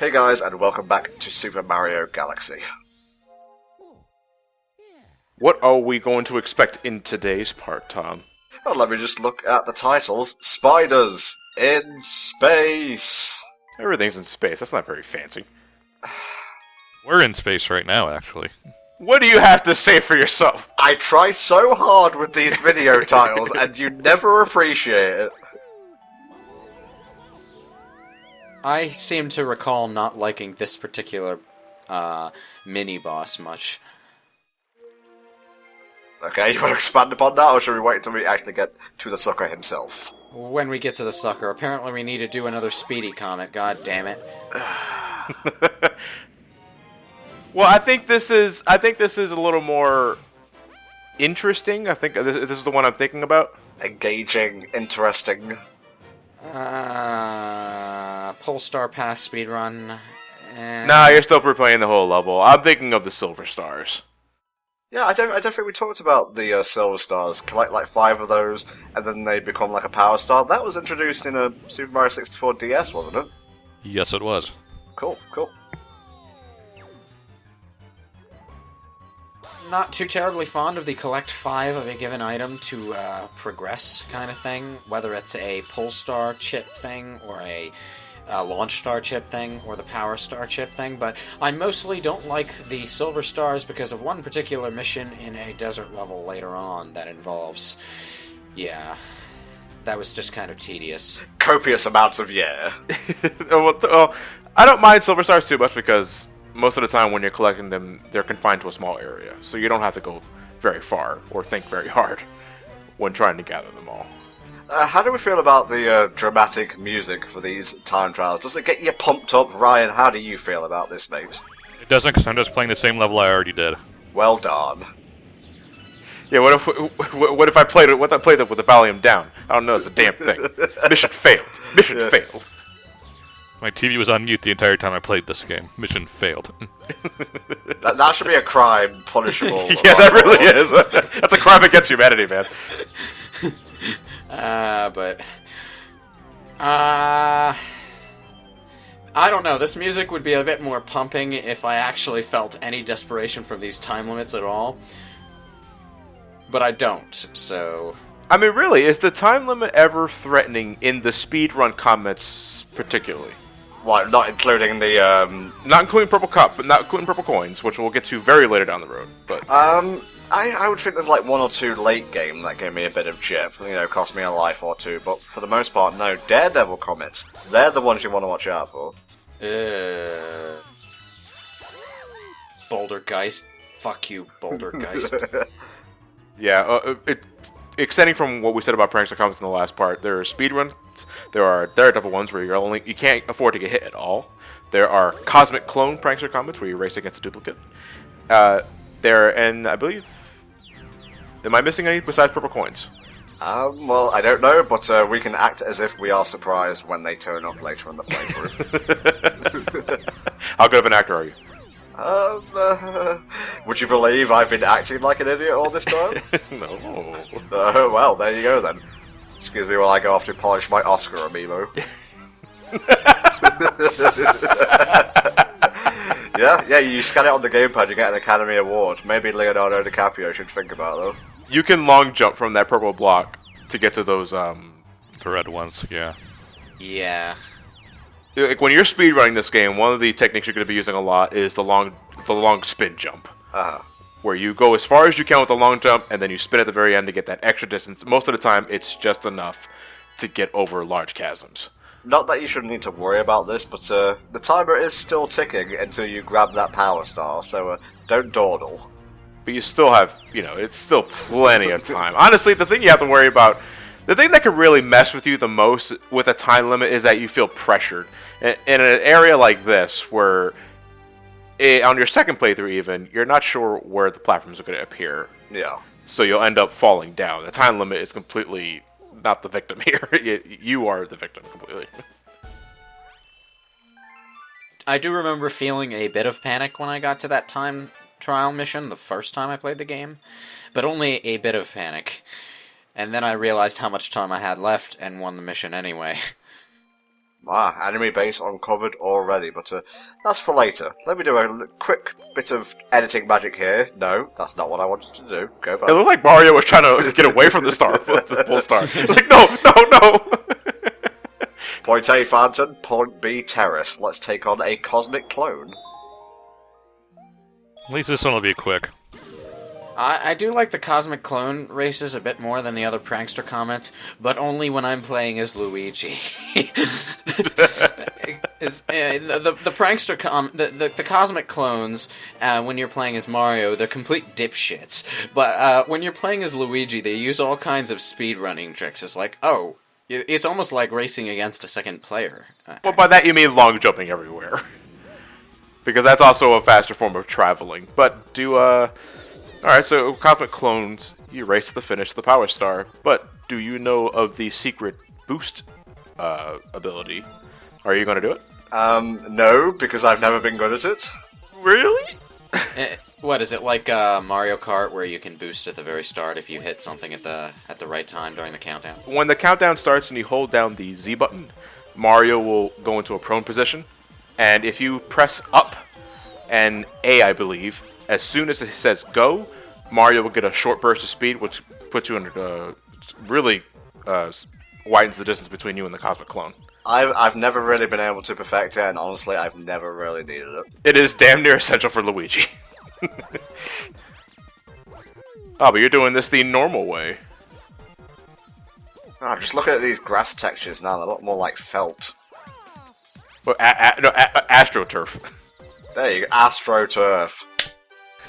Hey guys, and welcome back to Super Mario Galaxy. What are we going to expect in today's part, Tom? Well, let me just look at the titles. Spiders in space! Everything's in space. That's not very fancy. We're in space right now, actually. What do you have to say for yourself? I try so hard with these video titles, and you never appreciate it. I seem to recall not liking this particular mini-boss much. Okay, you want to expand upon that, or should we wait until we actually get to the sucker himself? When we get to the sucker, apparently we need to do another Speedy Comet, god damn it. Well, I think this is a little more interesting. I think this is the one I'm thinking about. Engaging, interesting. Polestar Pass speedrun. Nah, you're still replaying the whole level. I'm thinking of the Silver Stars. Yeah, I don't think we talked about the Silver Stars. Collect like 5 of those, and then they become like a Power Star. That was introduced in a Super Mario 64 DS, wasn't it? Yes, it was. Cool, cool. Not too terribly fond of the collect 5 of a given item to progress kind of thing, whether it's a Polestar chip thing or a Launch Star chip thing or the Power Star chip thing, but I mostly don't like the Silver Stars because of one particular mission in a desert level later on that involves... yeah, that was just kind of tedious. Copious amounts of yeah. I don't mind Silver Stars too much because most of the time when you're collecting them, they're confined to a small area, so you don't have to go very far or think very hard when trying to gather them all. How do we feel about the dramatic music for these time trials? Does it get you pumped up? Ryan, how do you feel about this, mate? It doesn't, because I'm just playing the same level I already did. Well done. Yeah, what if I played it with the volume down? I don't know, it's a damn thing. Mission failed. Mission failed. My TV was on mute the entire time I played this game. Mission failed. That should be a crime, punishable. Yeah, that really is. That's a crime against humanity, man. I don't know, this music would be a bit more pumping if I actually felt any desperation from these time limits at all. But I don't, so... I mean, really, is the time limit ever threatening in the speedrun comments particularly? Like, not including the, Not including purple cup, but not including purple coins, which we'll get to very later down the road, but... I would think there's like 1 or 2 late game that gave me a bit of chip, cost me a life or 2, but for the most part, no. Daredevil comments, they're the ones you want to watch out for. Bouldergeist. Fuck you, Bouldergeist. Yeah, extending from what we said about prankster comments in the last part, there are speedruns, there are Daredevil ones where you can't afford to get hit at all. There are cosmic clone prankster comments where you race against a duplicate. And I believe... Am I missing any besides purple coins? Well, I don't know, but we can act as if we are surprised when they turn up later in the playthrough. How good of an actor are you? Would you believe I've been acting like an idiot all this time? No. Well, there you go then. Excuse me while I go off to polish my Oscar amiibo. Yeah, you scan it on the gamepad, you get an Academy Award. Maybe Leonardo DiCaprio should think about though. You can long jump from that purple block to get to those, The red ones, yeah. Yeah. Like when you're speedrunning this game, one of the techniques you're going to be using a lot is the long spin jump. Where you go as far as you can with the long jump, and then you spin at the very end to get that extra distance. Most of the time, it's just enough to get over large chasms. Not that you shouldn't need to worry about this, but the timer is still ticking until you grab that Power Star, so don't dawdle. But you still have, it's still plenty of time. Honestly, the thing you have to worry about, the thing that could really mess with you the most with a time limit is that you feel pressured. In an area like this, where on your second playthrough even, you're not sure where the platforms are going to appear. Yeah. So you'll end up falling down. The time limit is completely not the victim here. You are the victim completely. I do remember feeling a bit of panic when I got to that time trial mission the first time I played the game, but only a bit of panic. And then I realized how much time I had left and won the mission anyway. enemy base uncovered already, but that's for later. Let me do a quick bit of editing magic here. No, that's not what I wanted to do. Go back. It looked like Mario was trying to get away from the star, the pole star. Like, no. Point A, Fountain. Point B, Terrace. Let's take on a cosmic clone. At least this one will be quick. I do like the Cosmic Clone races a bit more than the other prankster comments, but only when I'm playing as Luigi. The prankster the Cosmic Clones, when you're playing as Mario, they're complete dipshits. But when you're playing as Luigi, they use all kinds of speedrunning tricks. It's like, oh, it's almost like racing against a second player. Well, by that you mean long jumping everywhere. Because that's also a faster form of traveling. But Alright, so Cosmic Clones, you race to the finish of the Power Star, but do you know of the secret boost ability? Are you going to do it? No, because I've never been good at it. Really? What, is it like Mario Kart where you can boost at the very start if you hit something at the right time during the countdown? When the countdown starts and you hold down the Z button, Mario will go into a prone position, and if you press up and A, I believe, as soon as it says go, Mario will get a short burst of speed, which puts you under really widens the distance between you and the Cosmic Clone. I've never really been able to perfect it, and honestly, I've never really needed it. It is damn near essential for Luigi. Oh, but you're doing this the normal way. Oh, just looking at these grass textures now, they look more like felt. Well, AstroTurf. There you go, AstroTurf.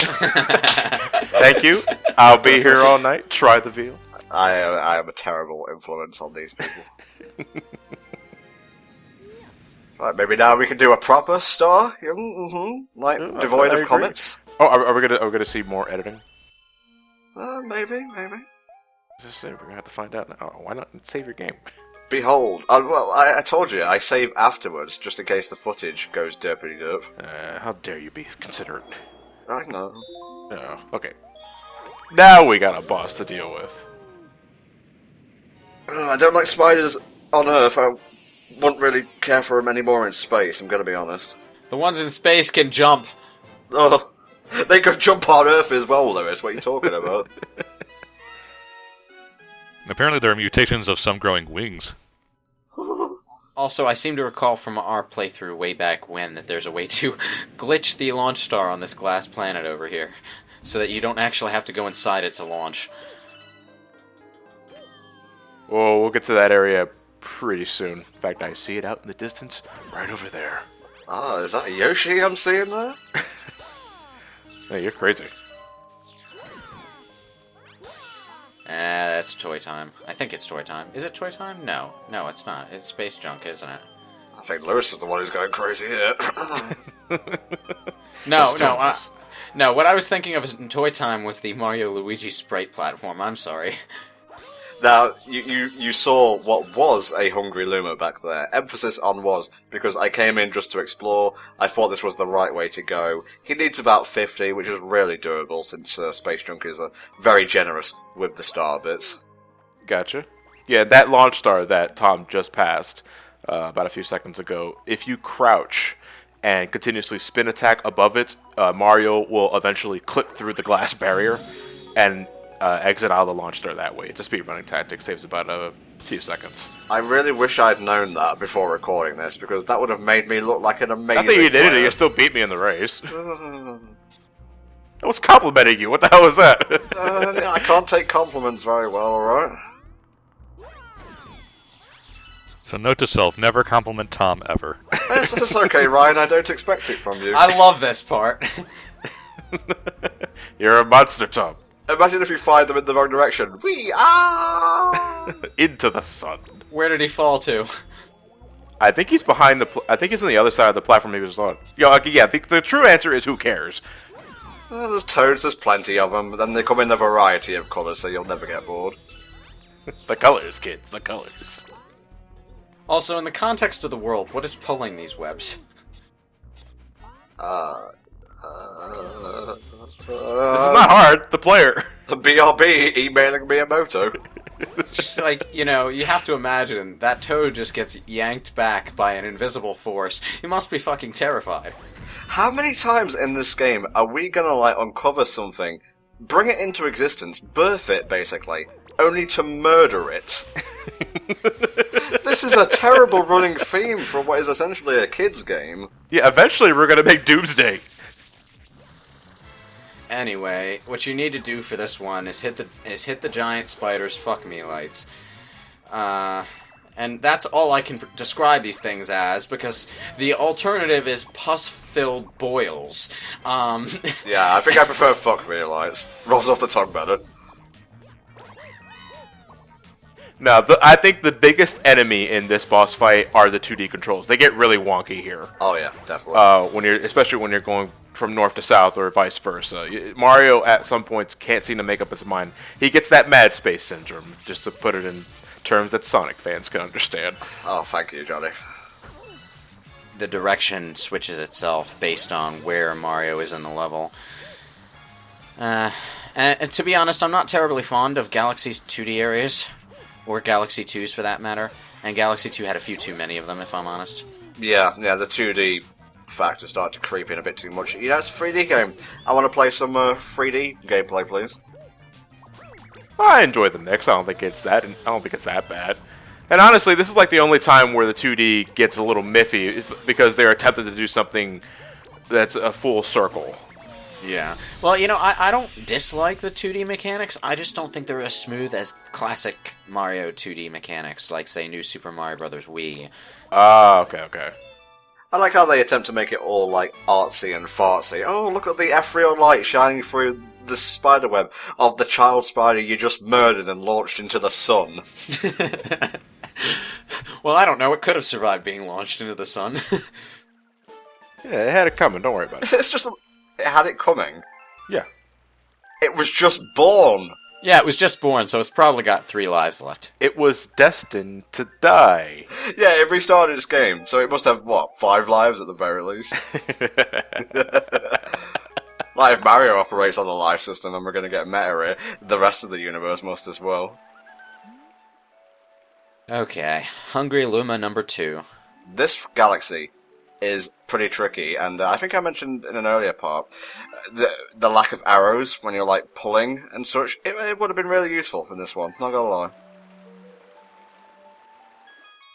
Thank you. I'll be here all night. Try the veal. I am a terrible influence on these people. Right, maybe now we can do a proper star, like devoid of comments. Oh, are we gonna see more editing? Maybe. We're gonna have to find out now. Oh, why not save your game? Behold, well, I told you I save afterwards just in case the footage goes derpity derp. How dare you be considerate? I know. No. Okay. Now we got a boss to deal with. I don't like spiders on Earth. I wouldn't really care for them anymore in space, I'm gonna be honest. The ones in space can jump. Oh, they could jump on Earth as well, Lewis. What are you talking about? Apparently there are mutations of some growing wings. Also, I seem to recall from our playthrough way back when that there's a way to glitch the launch star on this glass planet over here, so that you don't actually have to go inside it to launch. Well, we'll get to that area pretty soon. In fact, I see it out in the distance, right over there. Oh, is that a Yoshi I'm seeing there? Hey, you're crazy. That's toy time. I think it's toy time. Is it toy time? No. No, it's not. It's space junk, isn't it? I think Lewis is the one who's going crazy here. No. What I was thinking of in toy time was the Mario Luigi sprite platform. I'm sorry. Now, you saw what was a hungry Luma back there. Emphasis on was, because I came in just to explore. I thought this was the right way to go. He needs about 50, which is really doable since Space Junk is very generous with the star bits. Gotcha. Yeah, that launch star that Tom just passed about a few seconds ago, if you crouch and continuously spin attack above it, Mario will eventually clip through the glass barrier and exit out of the launch star that way. It's a speedrunning tactic, saves about a few seconds. I really wish I'd known that before recording this, because that would have made me look like an amazing I think you did it, you still beat me in the race. I was complimenting you, what the hell was that? I can't take compliments very well, alright? So note to self, never compliment Tom ever. It's okay, Ryan, I don't expect it from you. I love this part. You're a monster, Tom. Imagine if you fired them in the wrong direction. We are Into the sun. Where did he fall to? I think he's behind the. I think he's on the other side of the platform he was on. Yeah, the true answer is who cares. There's toads, there's plenty of them, but then they come in a variety of colours, so you'll never get bored. The colors, kids, the colors. Also, in the context of the world, what is pulling these webs? This is not hard. The player. The BRB emailing Miyamoto. It's just like, you have to imagine that Toad just gets yanked back by an invisible force. He must be fucking terrified. How many times in this game are we gonna, like, uncover something, bring it into existence, birth it, basically, only to murder it? This is a terrible running theme for what is essentially a kid's game. Yeah, eventually we're gonna make Doomsday. Anyway, what you need to do for this one is hit the giant spider's fuck me lights. And that's all I can describe these things as, because the alternative is pus-filled boils. Yeah, I think I prefer fuck me lights. Rolls off the tongue better. No, I think the biggest enemy in this boss fight are the 2D controls. They get really wonky here. Oh yeah, definitely. Especially when you're going from north to south or vice versa. Mario at some points can't seem to make up his mind. He gets that mad space syndrome, just to put it in terms that Sonic fans can understand. Oh, thank you, Johnny. The direction switches itself based on where Mario is in the level. And to be honest, I'm not terribly fond of Galaxy's 2D areas, or Galaxy 2's for that matter. And Galaxy 2 had a few too many of them, if I'm honest. Yeah, the 2D factor started to creep in a bit too much. It's a 3D game. I want to play some 3D gameplay, please. I enjoy the mix. I don't think it's that bad. And honestly, this is like the only time where the 2D gets a little miffy, because they're attempting to do something that's a full circle. Yeah. Well, I don't dislike the 2D mechanics. I just don't think they're as smooth as classic Mario 2D mechanics, like, say, New Super Mario Bros. Wii. Okay. I like how they attempt to make it all, like, artsy and fartsy. Oh, look at the ethereal light shining through the spiderweb of the child spider you just murdered and launched into the sun. Well, I don't know. It could have survived being launched into the sun. Yeah, it had it coming. Don't worry about it. It's just... It had it coming. Yeah. It was just born. Yeah, it was just born, so it's probably got 3 lives left. It was destined to die. Yeah, it restarted its game, so it must have, 5 lives at the very least? Like, if Mario operates on the life system and we're going to get meta here, the rest of the universe must as well. Okay, Hungry Luma number 2. This galaxy is pretty tricky, and I think I mentioned in an earlier part, the lack of arrows when you're, like, pulling and such, it would have been really useful in this one, not gonna lie.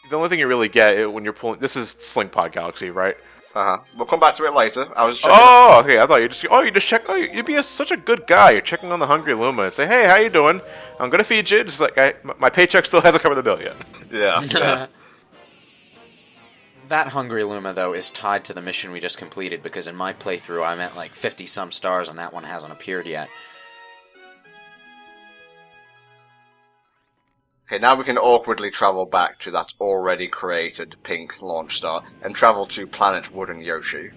The only thing you really get when you're pulling... This is Sling Pod Galaxy, right? Uh-huh. We'll come back to it later. I was checking... Oh, okay, I thought you just check... Oh, you'd be such a good guy. You're checking on the Hungry Luma and say, hey, how you doing? I'm gonna feed you. Just like, my paycheck still hasn't covered the bill yet. Yeah. That Hungry Luma, though, is tied to the mission we just completed, because in my playthrough I'm at like 50-some stars and that one hasn't appeared yet. Okay, now we can awkwardly travel back to that already created pink launch star and travel to Planet Wooden Yoshi.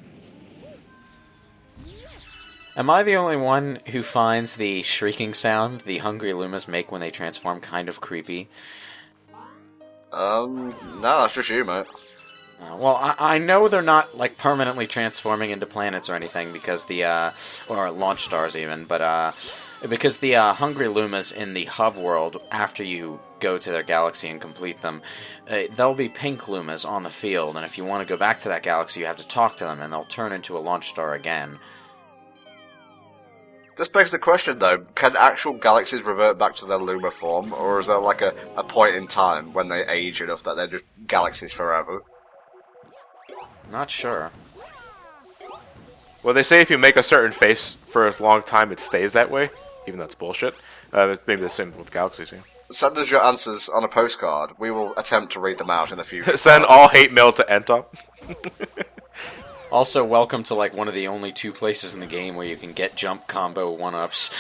Am I the only one who finds the shrieking sound the Hungry Lumas make when they transform kind of creepy? No, that's just you, mate. Well, I know they're not, like, permanently transforming into planets or anything, because or launch stars even, but, because the Hungry Lumas in the hub world, after you go to their galaxy and complete them, there'll be pink Lumas on the field, and if you want to go back to that galaxy, you have to talk to them, and they'll turn into a launch star again. This begs the question, though, can actual galaxies revert back to their Luma form, or is there, like, a point in time when they age enough that they're just galaxies forever? Not sure. Well, they say if you make a certain face for a long time, it stays that way, even though it's bullshit. It's maybe the same with galaxies, yeah. Send us your answers on a postcard. We will attempt to read them out in the future. Send all hate mail to Entop. Also, welcome to, like, one of the only 2 places in the game where you can get jump combo 1-ups.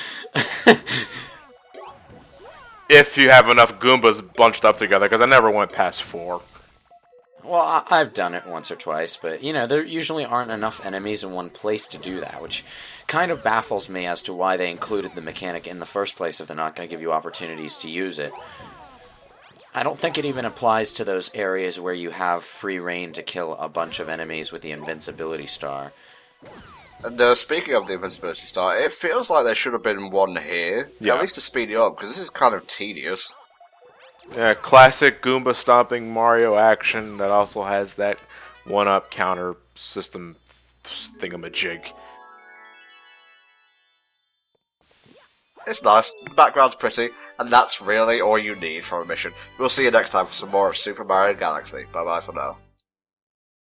If you have enough Goombas bunched up together, because I never went past 4. Well, I've done it once or twice, but, there usually aren't enough enemies in one place to do that, which kind of baffles me as to why they included the mechanic in the first place if they're not going to give you opportunities to use it. I don't think it even applies to those areas where you have free reign to kill a bunch of enemies with the invincibility star. And speaking of the invincibility star, it feels like there should have been one here, yeah. At least to speed it up, because this is kind of tedious. Yeah, classic Goomba stomping Mario action that also has that one-up counter system thingamajig. It's nice, the background's pretty, and that's really all you need from a mission. We'll see you next time for some more of Super Mario Galaxy. Bye bye for now.